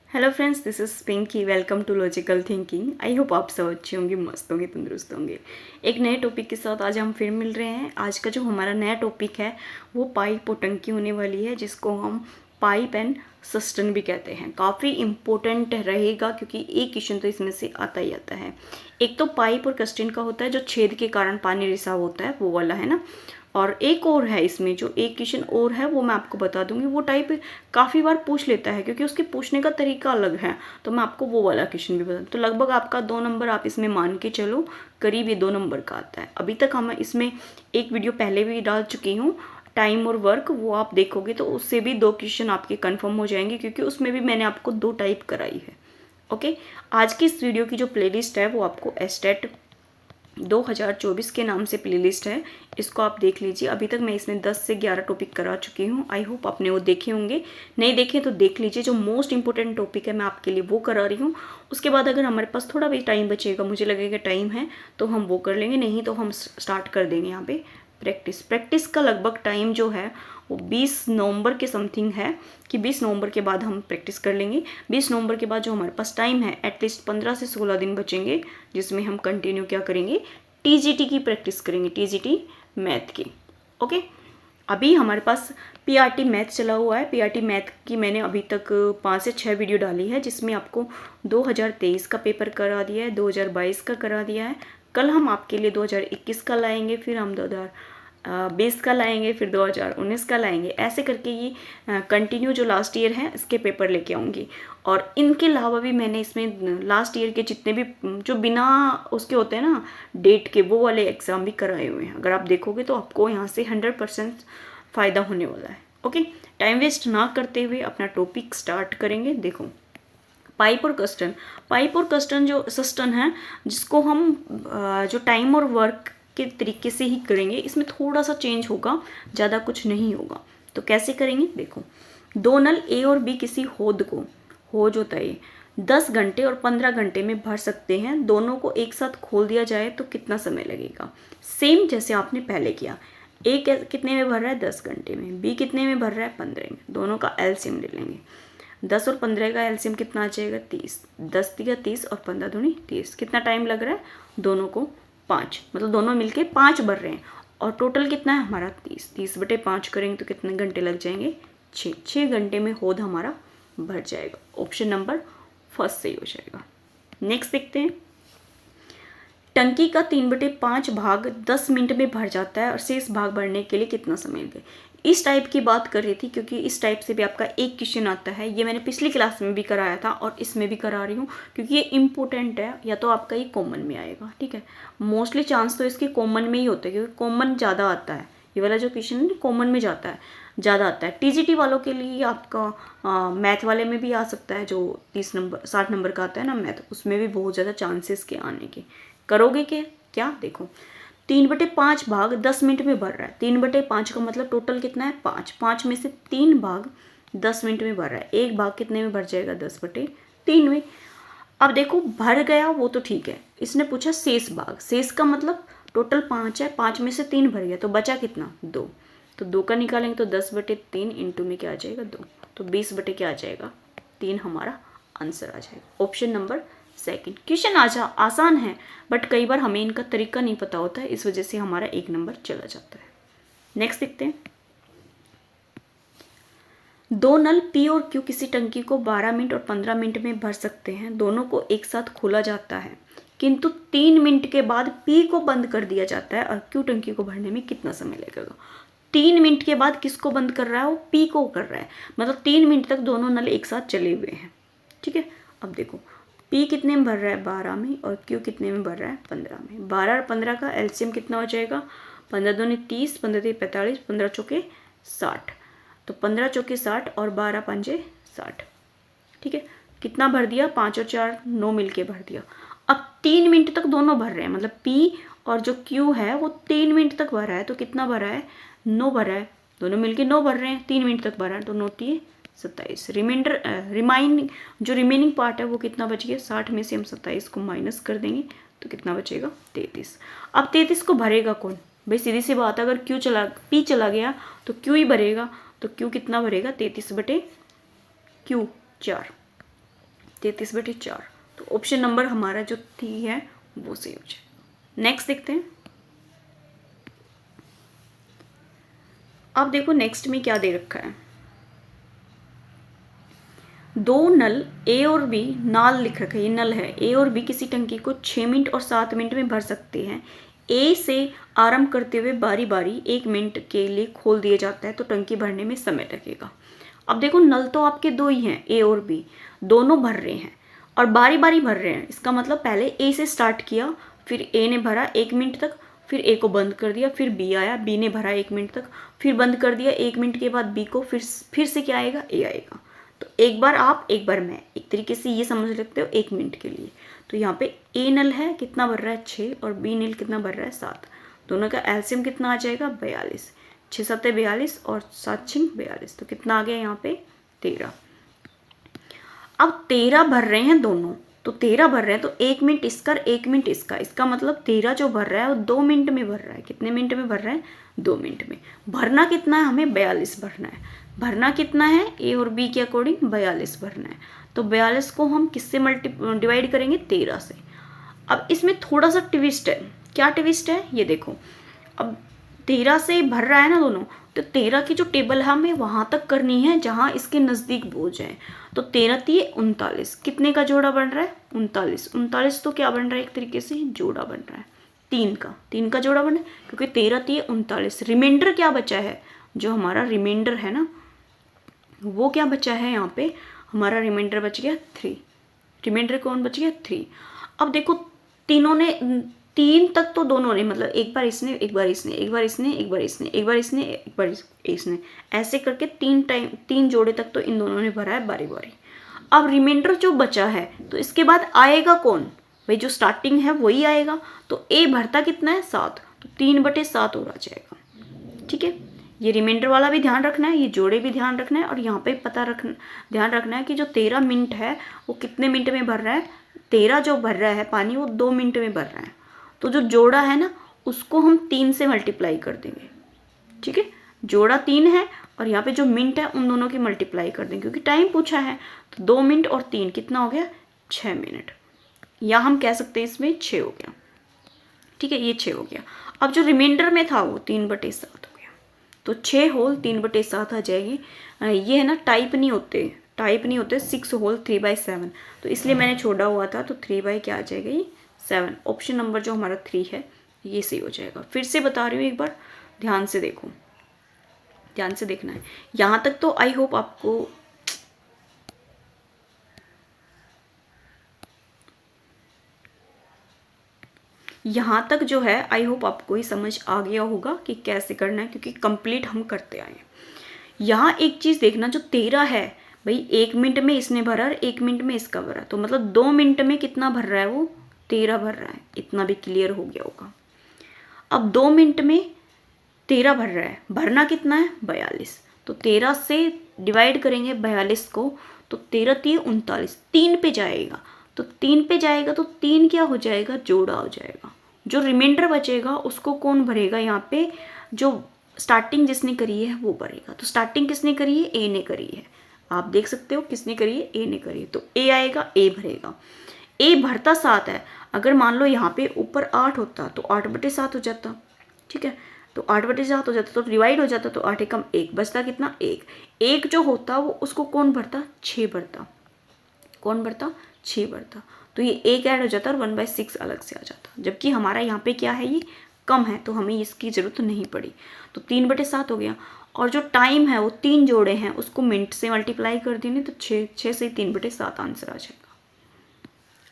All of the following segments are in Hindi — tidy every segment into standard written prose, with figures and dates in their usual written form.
Hello friends, this is Pinky. Welcome to logical thinking. I hope आप सब अच्छे होंगे, मस्त होंगे, तंदुरुस्त होंगे। एक नए टॉपिक के साथ आज हम फिर मिल रहे हैं। आज का जो हमारा नया टॉपिक है वो पाइप और टंकी होने वाली है, जिसको हम पाइप एंड सिस्टम भी कहते हैं। काफ़ी इम्पोर्टेंट रहेगा क्योंकि एक क्वेश्चन तो इसमें से आता ही आता है। एक तो पाइप और कस्टिन का होता है जो छेद के कारण पानी रिसाव होता है, वो वाला है ना। और एक और है इसमें, जो एक क्वेश्चन और है वो मैं आपको बता दूंगी। वो टाइप काफ़ी बार पूछ लेता है क्योंकि उसके पूछने का तरीका अलग है, तो मैं आपको वो वाला क्वेश्चन भी बता। तो लगभग आपका 2 नंबर आप इसमें मान के चलो, करीब ये 2 नंबर का आता है। अभी तक हम इसमें एक वीडियो पहले भी डाल चुकी हूँ, टाइम और वर्क, वो आप देखोगे तो उससे भी 2 क्वेश्चन आपके कन्फर्म हो जाएंगे क्योंकि उसमें भी मैंने आपको 2 टाइप कराई है। ओके, आज की इस वीडियो की जो प्लेलिस्ट है वो आपको एस्टेट 2024 के नाम से प्लेलिस्ट है, इसको आप देख लीजिए। अभी तक मैं इसमें 10 से 11 टॉपिक करा चुकी हूँ। आई होप आपने वो देखे होंगे, नहीं देखे तो देख लीजिए। जो मोस्ट इंपॉर्टेंट टॉपिक है मैं आपके लिए वो करा रही हूँ। उसके बाद अगर हमारे पास थोड़ा भी टाइम बचेगा, मुझे लगेगा टाइम है, तो हम वो कर लेंगे, नहीं तो हम स्टार्ट कर देंगे यहाँ पे प्रैक्टिस का लगभग टाइम जो है वो 20 नवंबर के समथिंग है, कि 20 नवंबर के बाद हम प्रैक्टिस कर लेंगे। 20 नवंबर के बाद जो हमारे पास टाइम है, एटलीस्ट 15 से 16 दिन बचेंगे, जिसमें हम कंटिन्यू क्या करेंगे, टीजीटी की प्रैक्टिस करेंगे, टीजीटी मैथ की। ओके, अभी हमारे पास पीआरटी मैथ चला हुआ है। पीआरटी मैथ की मैंने अभी तक 5 से 6 वीडियो डाली है, जिसमें आपको 2023 का पेपर करा दिया है, 2022 का करा दिया है। कल हम आपके लिए 2021 का लाएंगे, फिर हम 2020 का लाएंगे, फिर 2019 का लाएंगे। ऐसे करके ये कंटिन्यू जो लास्ट ईयर है इसके पेपर लेके आऊँगी। और इनके अलावा भी मैंने इसमें लास्ट ईयर के जितने भी जो बिना उसके होते हैं ना डेट के, वो वाले एग्ज़ाम भी कराए हुए हैं। अगर आप देखोगे तो आपको यहाँ से 100% फ़ायदा होने वाला है। ओके, टाइम वेस्ट ना करते हुए अपना टॉपिक स्टार्ट करेंगे। देखो, पाइप और कस्टन। पाइप और कस्टन जो सिस्टम है, जिसको हम जो टाइम और वर्क के तरीके से ही करेंगे। इसमें थोड़ा सा चेंज होगा, ज़्यादा कुछ नहीं होगा। तो कैसे करेंगे, देखो। 2 नल ए और बी किसी हौद को, हौज होता है, 10 घंटे और 15 घंटे में भर सकते हैं। दोनों को एक साथ खोल दिया जाए तो कितना समय लगेगा। सेम जैसे आपने पहले किया। ए कितने में भर रहा है, 10 घंटे में। बी कितने में भर रहा है, 15 में। दोनों का एलसीएम ले लेंगे। 10 और 15 का एलसीएम कितना आ जाएगा, 30। 10 तिया 30 और 15 दूनी 30। कितना टाइम लग रहा है, दोनों को 5, मतलब दोनों मिलके 5 भर रहे हैं। और टोटल कितना है हमारा, 30। 30/5 करेंगे तो कितने घंटे लग जाएंगे, 6 घंटे में हौद हमारा भर जाएगा। ऑप्शन नंबर फर्स्ट सही हो जाएगा। नेक्स्ट देखते हैं। टंकी का 3/5 भाग 10 मिनट में भर जाता है और शेष भाग भरने के लिए कितना समय लगेगा। इस टाइप की बात कर रही थी क्योंकि इस टाइप से भी आपका एक क्वेश्चन आता है। ये मैंने पिछली क्लास में भी कराया था और इसमें भी करा रही हूँ क्योंकि ये इंपॉर्टेंट है, या तो आपका ये कॉमन में आएगा। ठीक है, मोस्टली चांस तो इसके कॉमन में ही होते हैं क्योंकि कॉमन ज़्यादा आता है। ये वाला जो क्वेश्चन है कॉमन में जाता है, ज़्यादा आता है। टीजीटी वालों के लिए आपका मैथ वाले में भी आ सकता है, जो 60 नंबर का आता है ना मैथ, उसमें भी बहुत ज़्यादा चांसेस के आने के। करोगे क्या, देखो। 3/5 भाग 10 मिनट में भर रहा है। 3/5 का मतलब टोटल कितना है, 5। 5 में से 3 भाग 10 मिनट में भर रहा है। एक भाग कितने में भर जाएगा, 10/3 में। अब देखो, भर गया वो तो ठीक है। इसने पूछा शेष भाग। शेष का मतलब टोटल 5 है, 5 में से 3 भर गया तो बचा कितना, 2। तो 2 का निकालेंगे तो 10/3 इंटू में क्या आ जाएगा, 2। तो 20 क्या आ जाएगा, 3 हमारा आंसर आ जाएगा। Option number second. क्वेश्चन आसान है, बट कई बार हमें इनका तरीका नहीं पता होता है, इस वजह से हमारा 1 नंबर चला जाता है। नेक्स्ट देखते हैं। 2 नल पी और क्यू किसी टंकी को 12 मिनट और 15 मिनट में भर सकते हैं। दोनों को एक साथ खोला जाता है, किंतु 3 मिनट के बाद पी को बंद कर दिया जाता है और क्यू टंकी को भरने में कितना समय लगेगा। 3 मिनट के बाद किसको बंद कर रहा है, वो पी को कर रहा है, मतलब 3 मिनट तक दोनों नल एक साथ चले हुए हैं। ठीक है, अब देखो, पी कितने में भर रहा है, 12 में, और क्यू कितने में भर रहा है, 15 में। 12 और 15 का एलसीएम कितना हो जाएगा, 15 दूनी 30, 15 3 45, 15 चौके 60। तो 15 चौके 60 और 12 पंजे 60। ठीक है, कितना भर दिया, 5 और 4 9 मिलके भर दिया। अब 3 मिनट तक दोनों भर रहे हैं, मतलब पी और जो क्यू है वो 3 मिनट तक भरा है। तो कितना भरा है, 9 भरा है। दोनों मिलके 9 भर रहे हैं, 3 मिनट तक भरा है, तो 9 3 27। जो रिमेनिंग पार्ट है वो कितना बच गया, 60 में से हम 27 को माइनस कर देंगे तो कितना बचेगा, 33। अब 33 को भरेगा कौन, भाई सीधी सी बात है, अगर पी चला गया तो क्यू ही भरेगा। तो क्यू कितना भरेगा, 33/Q 4। 33/4। तो ऑप्शन नंबर हमारा जो 3 है वो सही हो जाए। नेक्स्ट देखते हैं। अब देखो नेक्स्ट में क्या दे रखा है। 2 नल ए और बी, नाल लिख रखा है, ये नल है, ए और बी किसी टंकी को 6 मिनट और 7 मिनट में भर सकते हैं। ए से आरंभ करते हुए बारी बारी 1 मिनट के लिए खोल दिया जाता है तो टंकी भरने में समय लगेगा। अब देखो नल तो आपके 2 ही हैं, ए और बी, दोनों भर रहे हैं और बारी बारी भर रहे हैं। इसका मतलब पहले ए से स्टार्ट किया, फिर ए ने भरा 1 मिनट तक, फिर ए को बंद कर दिया, फिर बी आया, बी ने भरा 1 मिनट तक, फिर बंद कर दिया 1 मिनट के बाद बी को, फिर से क्या आएगा, ए आएगा। तो एक बार आप एक बार मैं, एक तरीके से ये समझ सकते हो 1 मिनट के लिए। तो यहाँ पे ए नल है कितना भर रहा है 6 और बी नल कितना भर रहा है 7। दोनों का एलसीएम कितना आ जाएगा 42। 6 7 42 और 7 6 42। तो कितना आ गया यहाँ पे 13। अब 13 भर रहे हैं दोनों, तो 13 भर रहे हैं तो 1 मिनट इसका 1 मिनट इसका। इसका मतलब 13 जो भर रहा है वो 2 मिनट में भर रहा है। कितने मिनट में भर रहा है 2 मिनट में। भरना कितना है हमें 42 भरना है। भरना कितना है ए और बी के अकॉर्डिंग 42 भरना है। तो 42 को हम किससे डिवाइड करेंगे 13 से। अब इसमें थोड़ा सा ट्विस्ट है। क्या ट्विस्ट है ये देखो। अब 13 से भर रहा है ना दोनों, तो 13 की जो टेबल है हमें वहाँ तक करनी है जहाँ इसके नज़दीक वो जाए। तो 13 3 39, कितने का जोड़ा बन रहा है 39। 39 तो क्या बन रहा है एक तरीके से जोड़ा बन रहा है 3 का जोड़ा बन रहा है, क्योंकि 13 3 39। रिमाइंडर क्या बचा है, जो हमारा रिमाइंडर है ना वो क्या बचा है, यहाँ पे हमारा रिमाइंडर बच गया 3। रिमाइंडर कौन बच गया 3। अब देखो तीनों ने 3 तक तो दोनों ने, मतलब एक बार इसने एक बार इसने एक बार इसने एक बार इसने एक बार इसने एक बार इसने, ऐसे करके 3 जोड़े तक तो इन दोनों ने भरा है बारी बारी। अब रिमाइंडर जो बचा है तो इसके बाद आएगा कौन, भाई जो स्टार्टिंग है वही आएगा। तो ए भरता कितना है 7, तो 3/7 और आ जाएगा। ठीक है, ये रिमाइंडर वाला भी ध्यान रखना है, ये जोड़े भी ध्यान रखना है, और यहाँ पे ध्यान रखना है कि जो 13 मिनट है वो कितने मिनट में भर रहा है। 13 जो भर रहा है पानी वो 2 मिनट में भर रहा है। तो जो जोड़ा है ना उसको हम 3 से मल्टीप्लाई कर देंगे। ठीक है, जोड़ा 3 है और यहाँ पे जो मिनट है उन दोनों की मल्टीप्लाई कर देंगे, क्योंकि टाइम पूछा है। तो 2 मिनट और 3 कितना हो गया 6 मिनट, या हम कह सकते हैं इसमें 6 हो गया। ठीक है, ये 6 हो गया। अब जो रिमाइंडर में था वो 3/7 हो गया, तो 6 होल 3/7 आ जाएगी। ये है ना टाइप नहीं होते 6 होल 3/7, तो इसलिए मैंने छोड़ा हुआ था। तो 3 क्या आ जाएगा ये 7। ऑप्शन नंबर जो हमारा 3 है ये सही हो जाएगा। फिर से बता रही हूँ, एक बार ध्यान से देखो, ध्यान से देखना है। यहाँ तक तो आई होप आपको यहाँ तक जो है आई होप आपको ही समझ आ गया होगा कि कैसे करना है, क्योंकि कंप्लीट हम करते आए हैं। यहाँ एक चीज़ देखना, जो 13 है भाई 1 मिनट में इसने भरा और 1 मिनट में इसका भरा, तो मतलब 2 मिनट में कितना भर रहा है वो 13 भर रहा है। इतना भी क्लियर हो गया होगा। अब 2 मिनट में 13 भर रहा है, भरना कितना है 42, तो 13 से डिवाइड करेंगे 42 को, तो 13 3 39, 3 पे जाएगा। तो 3 पे जाएगा तो 3 क्या हो जाएगा जोड़ा हो जाएगा। जो रिमाइंडर बचेगा उसको कौन भरेगा, यहाँ पे जो स्टार्टिंग जिसने करी है वो भरेगा। तो स्टार्टिंग किसने करी है ए ने करी है, आप देख सकते हो किसने करी है ए ने करी है। तो ए आएगा, ए भरेगा। ए भरता 7 है, अगर मान लो यहाँ पे ऊपर 8 होता तो 8/7 हो जाता। ठीक है, तो 8/7 हो जाता तो डिवाइड हो जाता, तो 8 एकम 1 बचता कितना 1 जो होता वो उसको कौन भरता 6 भरता। कौन भरता 6 भरता। तो ये 1 ऐड हो जाता और 1/6 अलग से आ जाता। जबकि हमारा यहाँ पे क्या है ये कम है, तो हमें इसकी ज़रूरत नहीं पड़ी। तो 3/7 हो गया। और जो टाइम है वो 3 जोड़े हैं, उसको मिनट से मल्टीप्लाई कर देंगे तो 6 से 3/7 आंसर आ जाएगा।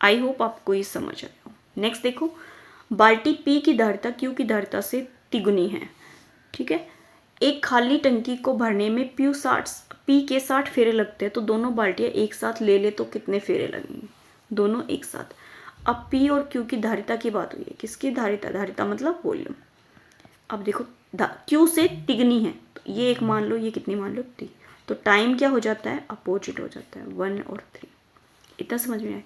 आई होप आपको ये समझ आया हो। नेक्स्ट देखो, बाल्टी पी की धारिता क्यू की धारिता से तिगुनी है। ठीक है, एक खाली टंकी को भरने में पी के 60 फेरे लगते हैं, तो दोनों बाल्टियाँ एक साथ ले तो कितने फेरे लगेंगे, दोनों एक साथ। अब पी और क्यू की धारिता की बात हुई है। किसकी धारिता मतलब वॉल्यूम। अब देखो क्यू से तिगनी है, तो ये एक मान लो, ये कितनी मान लो 3, तो टाइम क्या हो जाता है अपोजिट हो जाता है 1 और 3। इतना समझ में आया।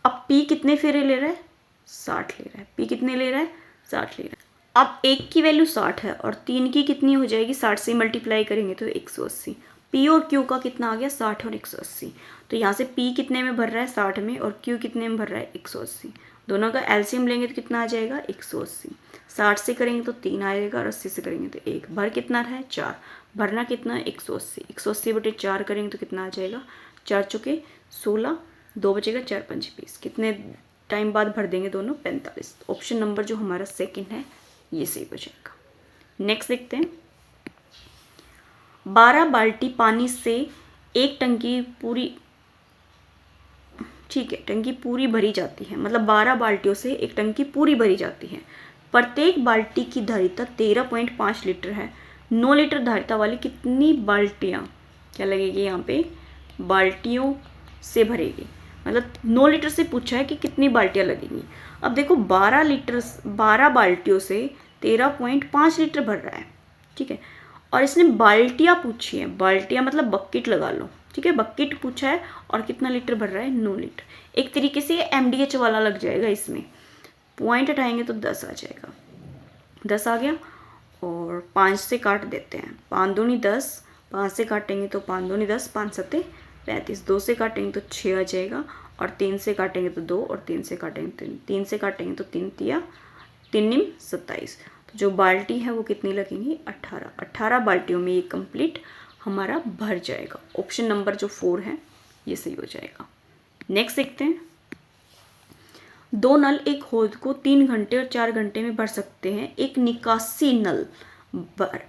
अब पी कितने फेरे ले रहा है 60 ले रहा है। पी कितने ले रहा है 60 ले रहा है। अब 1 की वैल्यू 60 है और 3 की कितनी हो जाएगी, 60 से मल्टीप्लाई करेंगे तो 180। पी और क्यू का कितना आ गया 60 और 180। तो यहाँ से पी कितने में भर रहा है 60 में, और क्यू कितने में भर रहा है 180। दोनों का एलसीएम लेंगे तो कितना आ जाएगा 180। 60 से करेंगे तो 3 आएगा और 80 से करेंगे तो 1। भर कितना रहा है 4, भरना कितना है 180। 180 बटे 4 करेंगे तो कितना आ जाएगा 4 चौके 16, 2 बचेगा 4 पंच 20। कितने टाइम बाद भर देंगे दोनों 45। ऑप्शन नंबर जो हमारा सेकंड है ये सही हो जाएगा। नेक्स्ट देखते हैं। 12 बाल्टी पानी से एक टंकी पूरी, ठीक है, टंकी पूरी भरी जाती है, मतलब 12 बाल्टियों से एक टंकी पूरी भरी जाती है। प्रत्येक बाल्टी की धारिता 13.5 लीटर है। 9 लीटर धारिता वाली कितनी बाल्टियाँ क्या लगेगी यहाँ पे बाल्टियों से भरेगी, मतलब 9 लीटर से पूछा है कि कितनी बाल्टियाँ लगेंगी। अब देखो 12 बाल्टियों से 13.5 लीटर भर रहा है, ठीक है, और इसने बाल्टियाँ पूछी है, बाल्टियाँ मतलब बकेट लगा लो, ठीक है, बकेट पूछा है और कितना लीटर भर रहा है 9 लीटर। एक तरीके से एमडीएच वाला लग जाएगा, इसमें पॉइंट हटाएंगे तो 10 आ जाएगा, 10 आ गया। और 5 से काट देते हैं, 5 दूनी 10, 5 से काटेंगे तो 5 दूनी 10, 5 सत्ते 35, 2 से काटेंगे तो 6 आ जाएगा, और 3 से काटेंगे तो 2, और 3 से काटेंगे तो 3 से काटेंगे तो 3 तिया 3 निम 27। तो जो बाल्टी है वो कितनी लगेंगी 18। 18 बाल्टियों में ये कंप्लीट हमारा भर जाएगा। ऑप्शन नंबर जो 4 है ये सही हो जाएगा। नेक्स्ट देखते हैं। 2 नल एक हौद को 3 घंटे और 4 घंटे में भर सकते हैं। एक निकासी नल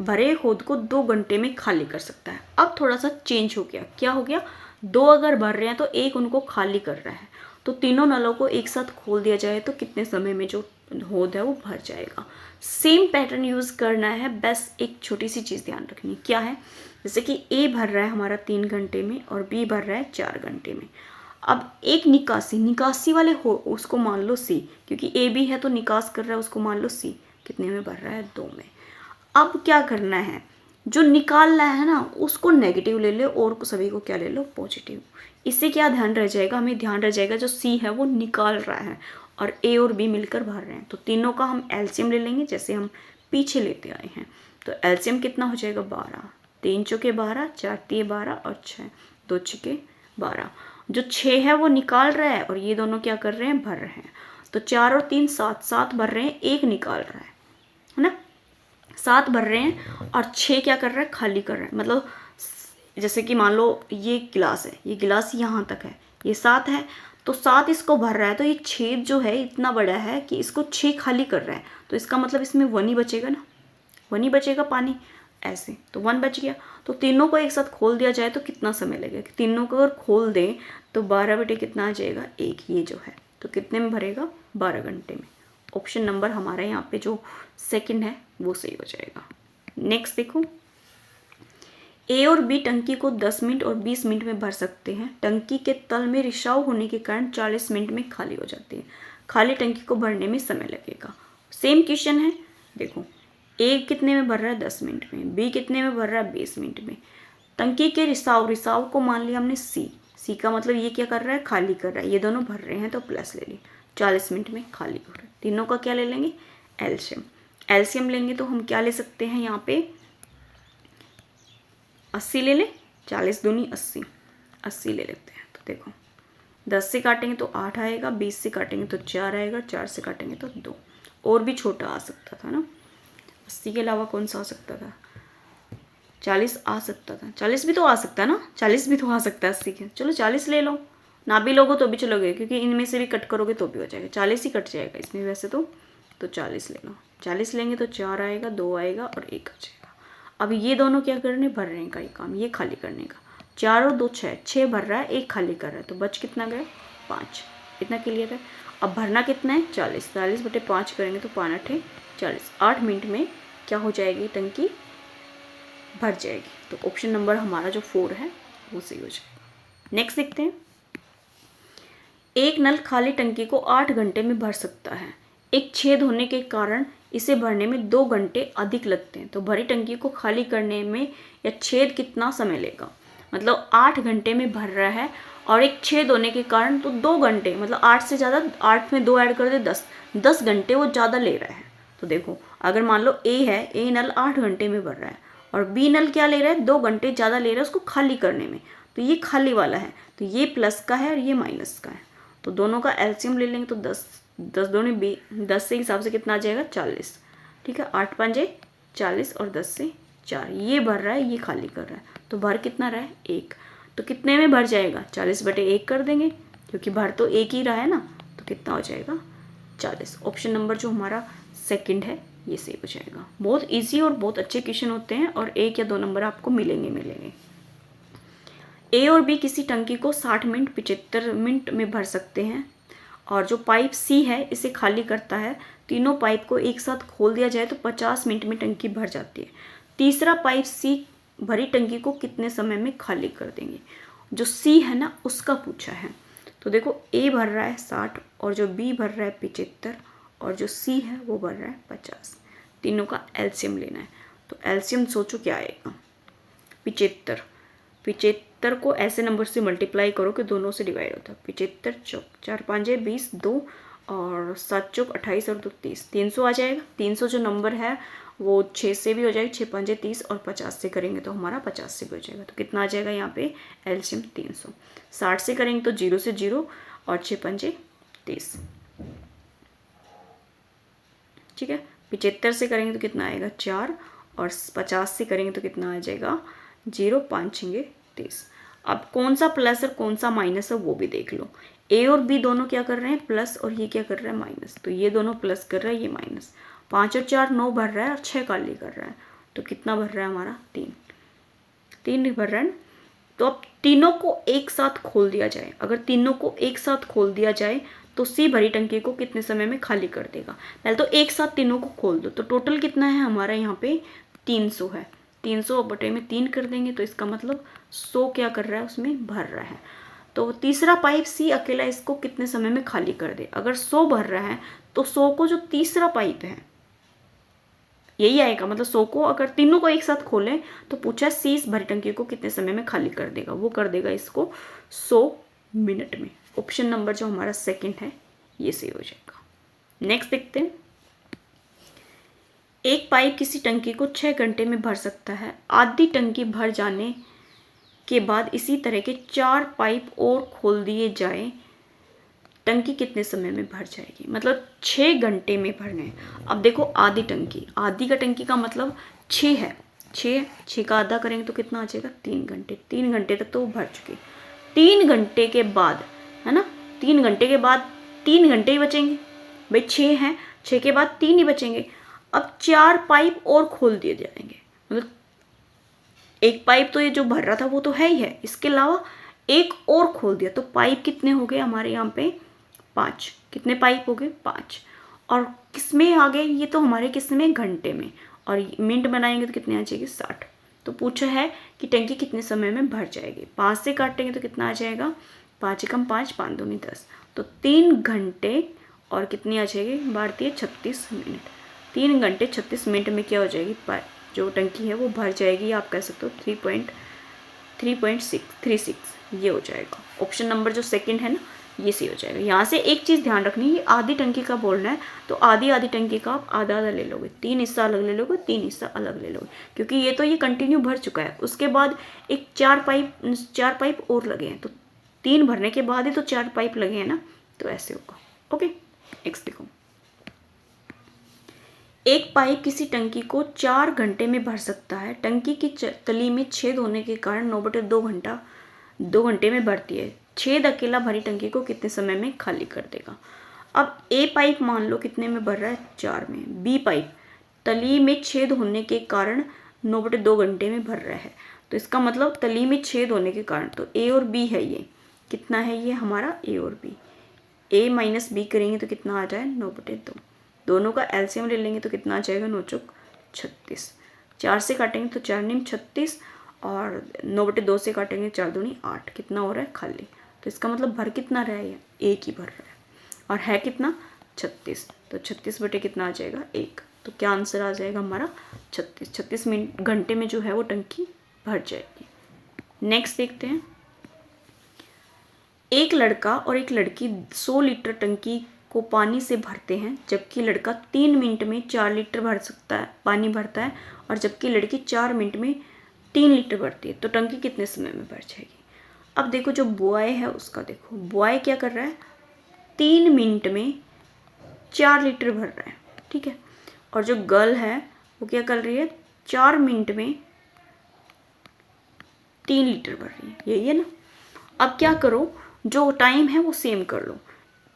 भरे हौद को 2 घंटे में खाली कर सकता है। अब थोड़ा सा चेंज हो गया, क्या हो गया, 2 अगर भर रहे हैं तो एक उनको खाली कर रहा है, तो तीनों नलों को एक साथ खोल दिया जाए तो कितने समय में जो हौद है वो भर जाएगा। सेम पैटर्न यूज़ करना है, बस एक छोटी सी चीज़ ध्यान रखनी, क्या है, जैसे कि ए भर रहा है हमारा 3 घंटे में और बी भर रहा है 4 घंटे में। अब एक निकासी वाले हो उसको मान लो सी, क्योंकि ए बी है तो निकास कर रहा है, उसको मान लो सी, कितने में भर रहा है 2 में। अब क्या करना है, जो निकालना है ना उसको नेगेटिव ले लो और सभी को क्या ले लो पॉजिटिव। इससे क्या ध्यान रह जाएगा, हमें ध्यान रह जाएगा जो सी है वो निकाल रहा है और ए और बी मिलकर भर रहे हैं, तो तीनों का हम एलसीएम ले लेंगे जैसे हम पीछे लेते आए हैं। तो एलसीएम कितना हो जाएगा 12, 3 चौके 12, 4 तिये 12 और 6 2 छक्के 12। जो 6 है वो निकाल रहा है और ये दोनों क्या कर रहे हैं भर रहे हैं। तो 4 और 3 7, 7 भर रहे हैं, एक निकाल रहा है ना, 7 भर रहे हैं और 6 क्या कर रहा है खाली कर रहा है। मतलब जैसे कि मान लो ये गिलास है, ये गिलास यहाँ तक है, ये 7 है तो 7 इसको भर रहा है, तो ये छेद जो है इतना बड़ा है कि इसको 6 खाली कर रहा है, तो इसका मतलब इसमें 1 ही बचेगा ना, 1 ही बचेगा पानी, ऐसे तो 1 बच गया। तो तीनों को एक साथ खोल दिया जाए तो कितना समय लगेगा, तीनों को अगर खोल दें तो 12 बटे कितना आ जाएगा 1, ये जो है तो कितने में भरेगा 12 घंटे में। ऑप्शन नंबर हमारा यहाँ पे जो सेकंड है वो सही हो जाएगा। नेक्स्ट देखो, ए और बी टंकी को 10 मिनट और 20 मिनट में भर सकते हैं। टंकी के तल में रिसाव होने के कारण 40 मिनट में खाली हो जाती है। खाली टंकी को भरने में समय लगेगा। सेम क्वेश्चन है, देखो ए कितने में भर रहा है 10 मिनट में, बी कितने में भर रहा है 20 मिनट में। टंकी के रिसाव को मान लिया हमने सी का मतलब ये क्या कर रहा है खाली कर रहा है, ये दोनों भर रहे हैं तो प्लस ले ली, 40 मिनट में खाली हो रहा है। तीनों का क्या ले लेंगे एलसीएम लेंगे तो हम क्या ले सकते हैं यहाँ पे 80 ले ले, 40 दूनी 80, 80 ले लेते हैं। तो देखो 10 से काटेंगे तो 8 आएगा, 20 से काटेंगे तो 4 आएगा, 4 से काटेंगे तो 2, और भी छोटा आ सकता था ना, 80 के अलावा कौन सा आ सकता था, 40 आ सकता था, 40 भी तो आ सकता है ना, 40 भी तो आ सकता है 80 के, चलो 40 ले लो, ना भी लोगो तो भी चलोगे क्योंकि इनमें से भी कट करोगे तो भी हो जाएगा, 40 ही कट जाएगा इसमें वैसे तो 40 ले लो, 40 लेंगे तो 4 आएगा, 2 आएगा और 1 आ जाएगा। अब ये दोनों क्या करने भर रहे हैं का ये काम, ये खाली करने का, 4 और 2 6 भर रहा है, 1 खाली कर रहा है, तो बच कितना गया 5, इतना क्लियर है। अब भरना कितना है 40, 40 बटे 5 करेंगे तो 5 8 40, 8 मिनट में क्या हो जाएगी टंकी भर जाएगी। तो ऑप्शन नंबर हमारा जो 4 है वो सही हो जाएगा। नेक्स्ट देखते हैं, एक नल खाली टंकी को 8 घंटे में भर सकता है। एक छेद होने के कारण इसे भरने में 2 घंटे अधिक लगते हैं। तो भरी टंकी को खाली करने में या छेद कितना समय लेगा, मतलब 8 घंटे में भर रहा है और एक छेद होने के कारण तो 2 घंटे, मतलब 8 से ज़्यादा, 8 में 2 ऐड कर दे 10 घंटे वो ज़्यादा ले रहा है। तो देखो अगर मान लो ए है, ए नल 8 घंटे में भर रहा है और बी नल क्या ले रहा है, 2 घंटे ज़्यादा ले रहा है उसको खाली करने में, तो ये खाली वाला है, तो ये प्लस का है और ये माइनस का है, तो दोनों का एलसीएम ले लेंगे तो 10 10 दूनी 10 से हिसाब से कितना आ जाएगा 40, ठीक है, 8 5 40 और 10 से 4, ये भर रहा है, ये खाली कर रहा है, तो भर कितना रहा है 1, तो कितने में भर जाएगा 40/1 कर देंगे, क्योंकि भर तो एक ही रहा है ना, तो कितना हो जाएगा 40। ऑप्शन नंबर जो हमारा सेकंड है ये सही हो जाएगा। बहुत इजी और बहुत अच्छे क्वेश्चन होते हैं और 1 या 2 नंबर आपको मिलेंगे। ए और बी किसी टंकी को 60 मिनट 75 मिनट में भर सकते हैं, और जो पाइप सी है इसे खाली करता है, तीनों पाइप को एक साथ खोल दिया जाए तो 50 मिनट में टंकी भर जाती है। तीसरा पाइप सी भरी टंकी को कितने समय में खाली कर देंगे, जो सी है ना उसका पूछा है। तो देखो ए भर रहा है 60 और जो बी भर रहा है 75 और जो सी है वो भर रहा है 50, तीनों का एलसीएम लेना है। तो एलसीएम सोचो क्या आएगा, 75 को ऐसे नंबर से मल्टीप्लाई करो कि दोनों से डिवाइड होता है, 75 चौक 4 5 20 2 और 7 चौक 28 और 2 30, 300 आ जाएगा। 300 जो नंबर है वो 6 से भी हो जाएगा, 6 5 30 और 50 से करेंगे तो हमारा 50 से भी हो जाएगा, तो कितना आ जाएगा यहाँ पे एलसीएम 300। 60 से करेंगे तो 0 से 0 और 6 5 30, ठीक है। 75 से करेंगे तो कितना आएगा 4 और 50 से करेंगे तो कितना आ जाएगा 0 5 6 30। अब कौन सा प्लस और कौन सा माइनस है वो भी देख लो। ए और बी दोनों क्या कर रहे हैं प्लस और ये क्या कर रहा है माइनस, तो ये दोनों प्लस कर रहा है, ये माइनस। 5 और 4 9 भर रहा है और 6 खाली कर रहा है, तो कितना भर रहा है हमारा 3 भर रहा है। तो अब तीनों को एक साथ खोल दिया जाए, अगर तीनों को एक साथ खोल दिया जाए तो सी भरी टंकी को कितने समय में खाली कर देगा। पहले तो एक साथ तीनों को खोल दो, तो टोटल कितना है हमारा यहाँ पे 300 है, 300 बटे में 3 कर देंगे, तो इसका मतलब 100 क्या कर रहा है उसमें भर रहा है। तो तीसरा पाइप सी अकेला इसको कितने समय में खाली कर दे, अगर 100 भर रहा है तो 100 को जो तीसरा पाइप है यही आएगा, मतलब 100 को अगर तीनों को एक साथ खोलें तो पूछा सी इस भरी टंकी को कितने समय में खाली कर देगा, वो कर देगा इसको 100 मिनट में। ऑप्शन नंबर जो हमारा सेकंड है ये सही हो जाएगा। नेक्स्ट देखते हैं, एक पाइप किसी टंकी को 6 घंटे में भर सकता है, आधी टंकी भर जाने के बाद इसी तरह के 4 पाइप और खोल दिए जाए, टंकी कितने समय में भर जाएगी, मतलब 6 घंटे में भरने हैं। अब देखो आधी टंकी, आधी का टंकी का मतलब 6 है, 6 का आधा करेंगे तो कितना आ जाएगा 3 घंटे, 3 घंटे तक तो वो भर चुकी। 3 घंटे के बाद है ना, 3 घंटे के बाद 3 घंटे ही बचेंगे भाई, 6 हैं, 6 के बाद 3 ही बचेंगे। अब 4 पाइप और खोल दिए जाएंगे, मतलब एक पाइप तो ये जो भर रहा था वो तो है ही है, इसके अलावा एक और खोल दिया, तो पाइप कितने हो गए हमारे यहाँ पे 5, कितने पाइप हो गए 5, और किसमें आ गए ये तो हमारे किसमें घंटे में, और मिनट बनाएंगे तो कितने आ जाएगी 60। तो पूछा है कि टंकी कितने समय में भर जाएगी, 5 से काटेंगे तो कितना आ जाएगा 5 एकम 5 5 दूनी 10, तो 3 घंटे और कितनी आ जाएगी भारतीय 36 मिनट। 3 घंटे 36 मिनट में क्या हो जाएगी जो टंकी है वो भर जाएगी, आप कह सकते हो 3.36 ये हो जाएगा। ऑप्शन नंबर जो सेकंड है ना ये सही हो जाएगा। यहाँ से एक चीज़ ध्यान रखनी है, आधी टंकी का बोलना है तो आधी टंकी का आप आधा ले लोगे, 3 हिस्सा अलग ले लोगे, 3 हिस्सा अलग ले लोगे, क्योंकि ये कंटिन्यू भर चुका है। उसके बाद एक 4 पाइप और लगे हैं, तो 3 भरने के बाद ही तो 4 पाइप लगे हैं ना, तो ऐसे होगा। ओके नेक्स्ट देखो, एक पाइप किसी टंकी को 4 घंटे में भर सकता है, टंकी की तली में छेद होने के कारण 9/2 घंटे में भरती है, छेद अकेला भरी टंकी को कितने समय में खाली कर देगा। अब ए पाइप मान लो कितने में भर रहा है 4 में, बी पाइप तली में छेद होने के कारण 9/2 घंटे में भर रहा है, तो इसका मतलब तली में छेद होने के कारण, तो ए और बी है, ये कितना है ये हमारा ए और बी, ए माइनस बी करेंगे तो कितना आ जाए 9/2, दोनों का एलसीएम ले लेंगे तो कितना आ जाएगा 9 चौक 36, 4 से काटेंगे तो 4 नीम 36 और 9/2 से काटेंगे 4 दूनी 8, कितना हो रहा है खाली, तो इसका मतलब भर कितना रहा है एक ही भर रहा है, और है कितना 36, तो 36 बटे कितना आ जाएगा 1, तो क्या आंसर आ जाएगा हमारा 36 मिनट घंटे में जो है वो टंकी भर जाएगी। नेक्स्ट देखते हैं, एक लड़का और एक लड़की 100 लीटर टंकी को पानी से भरते हैं, जबकि लड़का 3 मिनट में 4 लीटर भर सकता है, पानी भरता है, और जबकि लड़की 4 मिनट में 3 लीटर भरती है, तो टंकी कितने समय में भर जाएगी। अब देखो जो बॉय है उसका देखो, बॉय क्या कर रहा है, 3 मिनट में 4 लीटर भर रहा है, ठीक है। और जो गर्ल है वो क्या कर रही है, 4 मिनट में 3 लीटर भर रही है, यही है ना। अब क्या करो, जो टाइम है वो सेम कर लो।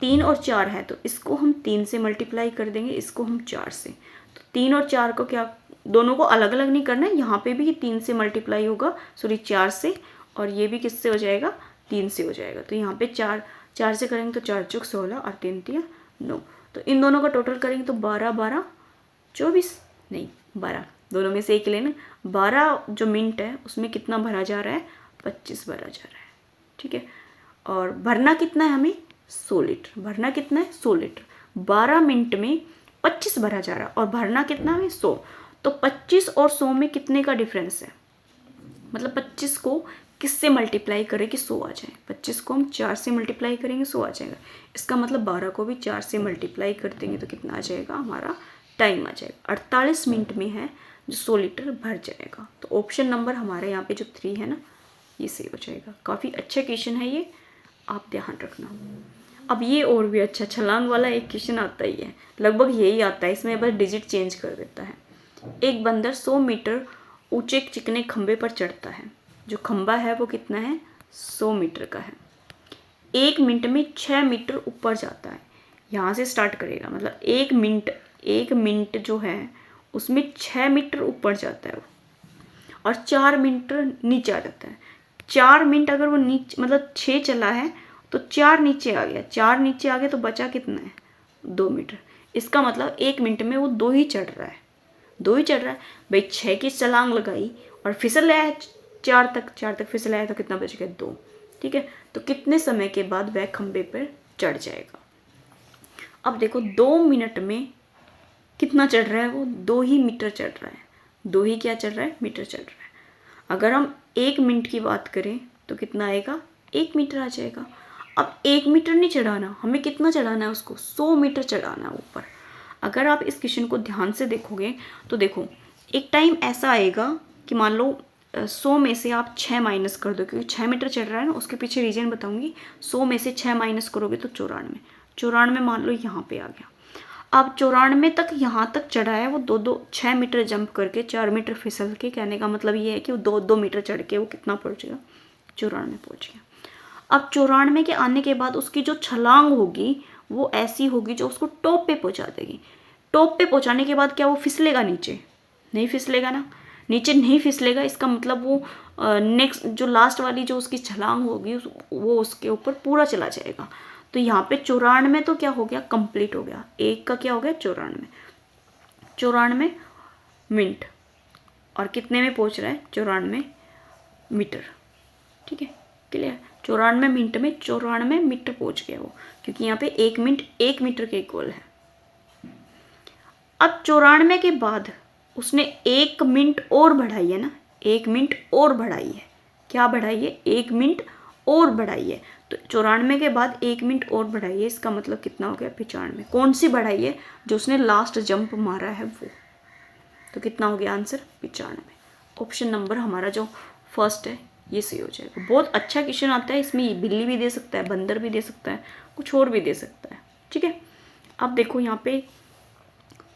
3 और 4 है तो इसको हम 3 से मल्टीप्लाई कर देंगे, इसको हम 4 से। तो 3 और 4 को क्या, दोनों को अलग अलग नहीं करना है, यहाँ पे भी 3 से मल्टीप्लाई होगा, सॉरी 4 से, और ये भी किससे हो जाएगा, 3 से हो जाएगा। तो यहाँ पे 4 से करेंगे तो 4 चौक 16 और 3 तिया 9। तो इन दोनों का टोटल करेंगे तो 12 12 24, नहीं 12, दोनों में से एक लेना। 12 जो मिनट है उसमें कितना भरा जा रहा है, 25 भरा जा रहा है, ठीक है। और भरना कितना है हमें, 100 लीटर। भरना कितना है, 100 लीटर। 12 मिनट में 25 भरा जा रहा है और भरना कितना है, 100। तो 25 और 100 में कितने का डिफरेंस है, मतलब 25 को किससे मल्टीप्लाई करें कि 100 आ जाए। 25 को हम 4 से मल्टीप्लाई करेंगे, 100 आ जाएगा। इसका मतलब 12 को भी 4 से मल्टीप्लाई कर देंगे तो कितना आ जाएगा, हमारा टाइम आ जाएगा 48 मिनट में है जो 100 लीटर भर जाएगा। तो ऑप्शन नंबर हमारे यहाँ पे जो 3 है ना, ये सही हो जाएगा। काफ़ी अच्छा क्वेश्चन है ये, आप ध्यान रखना। अब ये और भी अच्छा, छलांग वाला एक क्वेश्चन आता ही है, लगभग यही आता है, इसमें बस डिजिट चेंज कर देता है। एक बंदर 100 मीटर ऊंचे चिकने खंबे पर चढ़ता है, जो खंबा है वो कितना है, 100 मीटर का है। 1 मिनट में 6 मीटर ऊपर जाता है। यहाँ से स्टार्ट करेगा, मतलब 1 मिनट जो है उसमें 6 मीटर ऊपर जाता है वो, और 4 मीटर नीचे आ जाता है। 4 मिनट अगर वो नीचे, मतलब 6 चला है तो 4 नीचे आ गया, 4 नीचे आ गया तो बचा कितना है, 2 मीटर। इसका मतलब 1 मिनट में वो 2 ही चढ़ रहा है, 2 ही चढ़ रहा है भाई। 6 की छलांग लगाई और फिसल आया 4 तक फिसल आया तो कितना बच गया, 2, ठीक है। तो कितने समय के बाद वह खंबे पर चढ़ जाएगा। अब देखो 2 मिनट में कितना चढ़ रहा है वो, 2 ही मीटर चढ़ रहा है, 2 ही क्या चढ़ रहा है, मीटर चढ़ रहा है। अगर हम 1 मिनट की बात करें तो कितना आएगा, 1 मीटर आ जाएगा। अब 1 मीटर नहीं चढ़ाना, हमें कितना चढ़ाना है उसको, 100 मीटर चढ़ाना है ऊपर। अगर आप इस क्वेश्चन को ध्यान से देखोगे तो देखो एक टाइम ऐसा आएगा कि मान लो 100 में से आप 6 माइनस कर दो, क्योंकि 6 मीटर चढ़ रहा है ना, उसके पीछे रीजन बताऊंगी। 100 में से 6 माइनस करोगे तो 94 मान लो यहाँ पे आ गया। अब 94 तक यहाँ तक चढ़ा है वो, 6 मीटर जंप करके 4 मीटर फिसल के, कहने का मतलब ये है कि वो 2 मीटर चढ़ के वो कितना पहुँच गया, 94 पहुँच गया। अब 94 के आने के बाद उसकी जो छलांग होगी वो ऐसी होगी जो उसको टॉप पे पहुँचा देगी। टॉप पे पहुँचाने के बाद क्या वो फिसलेगा, नीचे नहीं फिसलेगा ना, नीचे नहीं फिसलेगा। इसका मतलब वो नेक्स्ट जो लास्ट वाली जो उसकी छलांग होगी वो उसके ऊपर पूरा चला जाएगा। तो यहाँ पे 94 तो क्या हो गया, कंप्लीट हो गया। 1 का क्या हो गया, 94 मिनट, और कितने में पहुँच रहा है, 94 मीटर, ठीक है, क्लियर। 94 मिनट में 94 मीटर पहुँच गया वो, क्योंकि यहाँ पे 1 मिनट 1 मीटर के इक्वल है। अब 94 के बाद उसने 1 मिनट और बढ़ाई है ना, 1 मिनट और बढ़ाई है, क्या बढ़ाई है, 1 मिनट और बढ़ाई है। तो 94 के बाद 1 मिनट और बढ़ाई है, इसका मतलब कितना हो गया, 95। कौन सी बढ़ाई है, जो उसने लास्ट जंप मारा है वो। तो कितना हो गया आंसर, 95। ऑप्शन नंबर हमारा जो फर्स्ट है ये सही हो जाएगा। बहुत अच्छा क्वेश्चन आता है, इसमें बिल्ली भी दे सकता है, बंदर भी दे सकता है, कुछ और भी दे सकता है, ठीक है। अब देखो यहाँ पे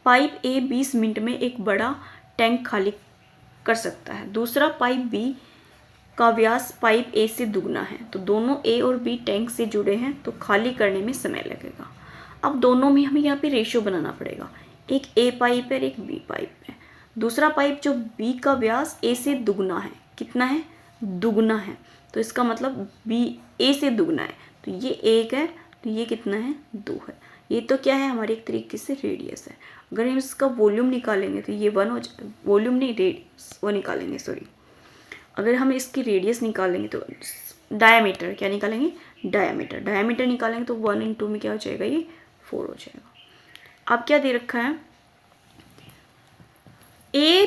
पाइप ए 20 मिनट में एक बड़ा टैंक खाली कर सकता है। दूसरा पाइप बी का व्यास पाइप ए से दुगना है, तो दोनों ए और बी टैंक से जुड़े हैं, तो खाली करने में समय लगेगा। अब दोनों में हमें यहाँ पे रेशियो बनाना पड़ेगा, एक ए पाइप है, एक बी पाइप है। दूसरा पाइप जो बी का व्यास ए से दुगना है, कितना है, दुगना है, तो इसका मतलब बी ए से दुगना है, तो ये 1 है, तो ये कितना है, 2 है। ये तो क्या है, हमारे एक तरीके से रेडियस है। अगर हम इसका वॉल्यूम निकालेंगे तो ये 1 हो जाए, वॉल्यूम नहीं रेडियस, वो निकालेंगे, सॉरी। अगर हम इसकी रेडियस निकालेंगे तो डायमीटर, क्या निकालेंगे, डायमीटर निकालेंगे तो 1 × 2 में क्या हो जाएगा, ये 4 हो जाएगा। अब क्या दे रखा है, ए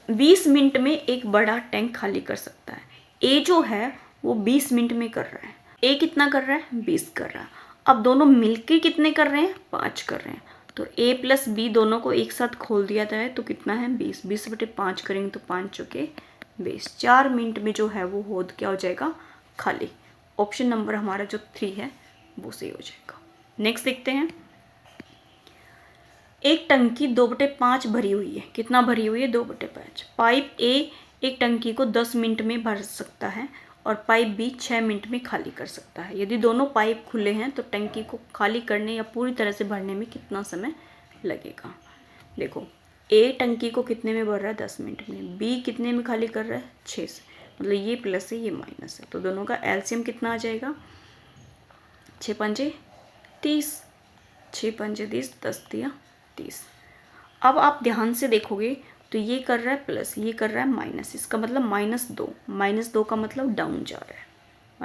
20 मिनट में एक बड़ा टैंक खाली कर सकता है। ए जो है वो 20 मिनट में कर रहा है, ए कितना कर रहा है, 20 कर रहा है। अब दोनों मिलके कितने कर रहे हैं, 5 कर रहे हैं। तो a प्लस बी दोनों को एक साथ खोल दिया जाए तो कितना है, 20। 20/5 करेंगे तो 5 चौके 20। 4 मिनट में जो है वो होद क्या हो जाएगा, खाली। ऑप्शन नंबर हमारा जो 3 है वो सही हो जाएगा। नेक्स्ट देखते हैं। एक टंकी 2/5 भरी हुई है। कितना भरी हुई है, 2/5। पाइप ए एक टंकी को 10 मिनट में भर सकता है और पाइप बी 6 मिनट में खाली कर सकता है। यदि दोनों पाइप खुले हैं तो टंकी को खाली करने या पूरी तरह से भरने में कितना समय लगेगा। देखो, ए टंकी को कितने में भर रहा है, 10 मिनट में। बी कितने में खाली कर रहा है, 6 से। मतलब ये प्लस है, ये माइनस है, तो दोनों का एलसीएम कितना आ जाएगा, 6 पंजे 30, 6 पंजे 30, 10 दिया 30। अब आप ध्यान से देखोगे तो ये कर रहा है प्लस, ये कर रहा है माइनस। इसका मतलब -2। -2 का मतलब डाउन जा रहा है।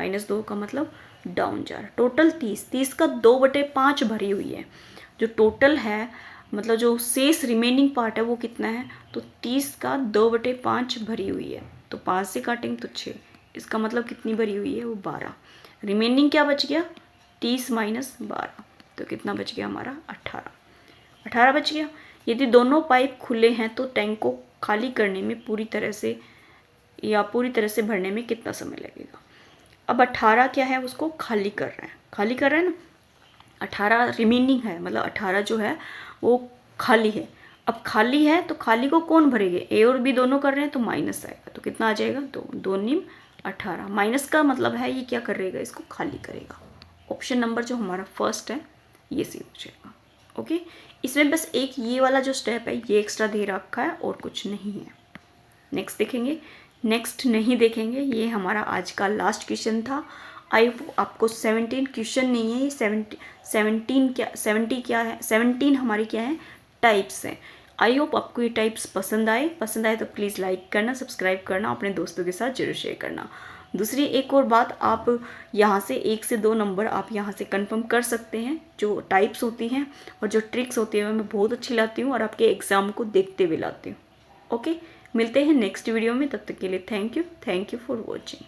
-2 का मतलब डाउन जा रहा है। टोटल 30। 30 का 2/5 भरी हुई है। जो टोटल है, मतलब जो शेष रिमेनिंग पार्ट है वो कितना है, तो 30 का 2/5 भरी हुई है। तो 5 से काटेंगे तो 6। इसका मतलब कितनी भरी हुई है, वो 12। रिमेनिंग क्या बच गया, 30 - 12, तो कितना बच गया हमारा, 18 बच गया। यदि दोनों पाइप खुले हैं तो टैंक को खाली करने में पूरी तरह से भरने में कितना समय लगेगा। अब 18 क्या है, उसको खाली कर रहा है ना। 18 रिमेनिंग है, मतलब 18 जो है वो खाली है। अब खाली है तो खाली को कौन भरेंगे, ए और बी दोनों कर रहे हैं तो माइनस आएगा, तो कितना आ जाएगा, 2 निम 18। माइनस का मतलब है ये क्या करेगा, इसको खाली करेगा। ऑप्शन नंबर जो हमारा फर्स्ट है ये सही हो जाएगा। ओके, इसमें बस एक ये वाला जो स्टेप है ये एक्स्ट्रा दे रखा है और कुछ नहीं है। नेक्स्ट नहीं देखेंगे, ये हमारा आज का लास्ट क्वेश्चन था। आपको 17 क्वेश्चन नहीं है, ये 17 हमारी क्या है, टाइप्स हैं। आई होप आपको ये टाइप्स पसंद आए तो प्लीज़ लाइक करना, सब्सक्राइब करना, अपने दोस्तों के साथ जरूर शेयर करना। दूसरी एक और बात, आप यहाँ से 1 से 2 नंबर आप यहाँ से कंफर्म कर सकते हैं। जो टाइप्स होती हैं और जो ट्रिक्स होती हैं मैं बहुत अच्छी लाती हूँ और आपके एग्ज़ाम को देखते हुए लाती हूँ। ओके, मिलते हैं नेक्स्ट वीडियो में, तब तक के लिए थैंक यू फॉर वॉचिंग।